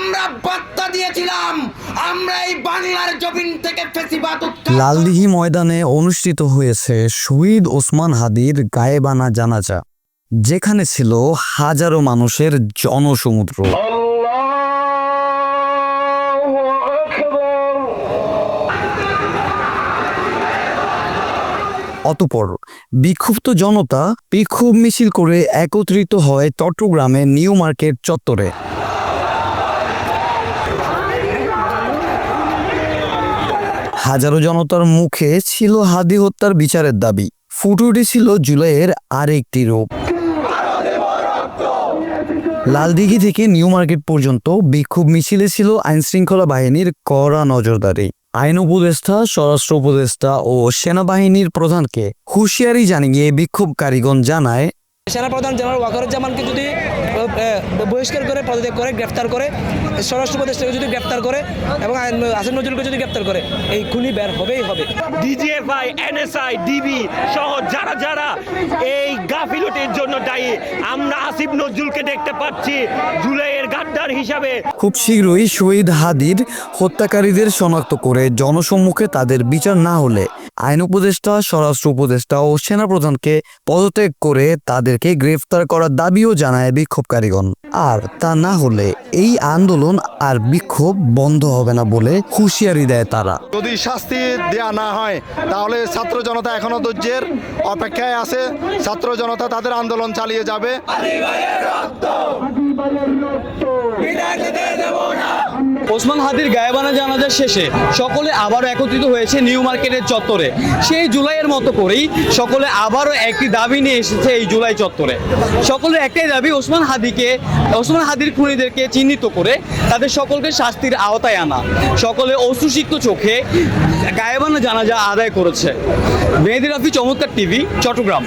আমরা বার্তা দিয়েছিলাম, আমরা এই বাংলার জমিন থেকে ফেসিবাদ লালদিঘি ময়দানে অনুষ্ঠিত হয়েছে শহীদ ওসমান হাদির গায়েবানা জানাজা, যেখানে ছিল হাজারো মানুষের জনসমুদ্র। অতঃপর বিক্ষুব্ধ জনতা বিক্ষোভ মিছিল করে একত্রিত হয় চট্টগ্রামে নিউ মার্কেট চত্বরে। হাজারো জনতার মুখে ছিল হাদি হত্যার বিচারের দাবি, ফুটে উঠেছিল জুলাইয়ের আরেকটি রূপ। লালদিঘি থেকে নিউ মার্কেট পর্যন্ত বিক্ষোভ মিছিলে ছিল আইনশৃঙ্খলা বাহিনীর কড়া নজরদারি। আইন উপদেষ্টা, স্বরাষ্ট্র উপদেষ্টা ও সেনাবাহিনীর প্রধানকে হুঁশিয়ারি জানিয়ে বিক্ষোভকারীগণ জানায়, সেনাপ্রধান জেনারেল ওয়াকারুজ্জামানকে যদি বহিষ্কার করে, পদত্যাগ করে, গ্রেফতার করে, স্বরাষ্ট্র উপদেষ্টাকে যদি গ্রেফতার করে এবং আসিফ নজরুলকে যদি গ্রেফতার করে, এই খুনি বের হবেই হবে। ডিজিএফআই, এনএসআই, ডিবি সহ যারা যারা এই গাফিলতির জন্য দায়ী, আমরা আসিফ নজরুলকে দেখতে পাচ্ছি জুলাইয়ের গাদ্দার হিসাবে। খুব শীঘ্রই শহীদ হাদির হত্যাকারীদের শনাক্ত করে জনসম্মুখে তাদের বিচার না হলে আইন উপদেষ্টা, স্বরাষ্ট্র উপদেষ্টা ও সেনাপ্রধানকে পদত্যাগ করে তাদেরকে গ্রেফতার করার দাবিও জানায় বিক্ষোভকারীগণ। আর তা না হলে এই আন্দোলন আর বিক্ষোভ বন্ধ হবে না বলে হুঁশিয়ারি দেয় তারা। যদি শাস্তি দেয়া না হয় তাহলে ছাত্র জনতা এখনো ধৈর্যের অপেক্ষায় আছে। ছাত্র জনতা তাদের আন্দোলন চালিয়ে যাবে। ওসমান হাদির গায়েবানা জানাজা শেষে সকলে আবারও একত্রিত হয়েছে নিউ মার্কেটের চত্বরে। সেই জুলাইয়ের মতো করেই সকলে আবারও একটি দাবি নিয়ে এসেছে এই জুলাই চত্বরে। সকলের একটাই দাবি, ওসমান হাদির খুনিদেরকে চিহ্নিত করে তাদের সকলকে শাস্তির আওতায় আনা। সকলে অশ্রুসিক্ত চোখে গায়েবানা জানাজা আদায় করেছে। মেহেদী রাফি, চমৎকার টিভি, চট্টগ্রাম।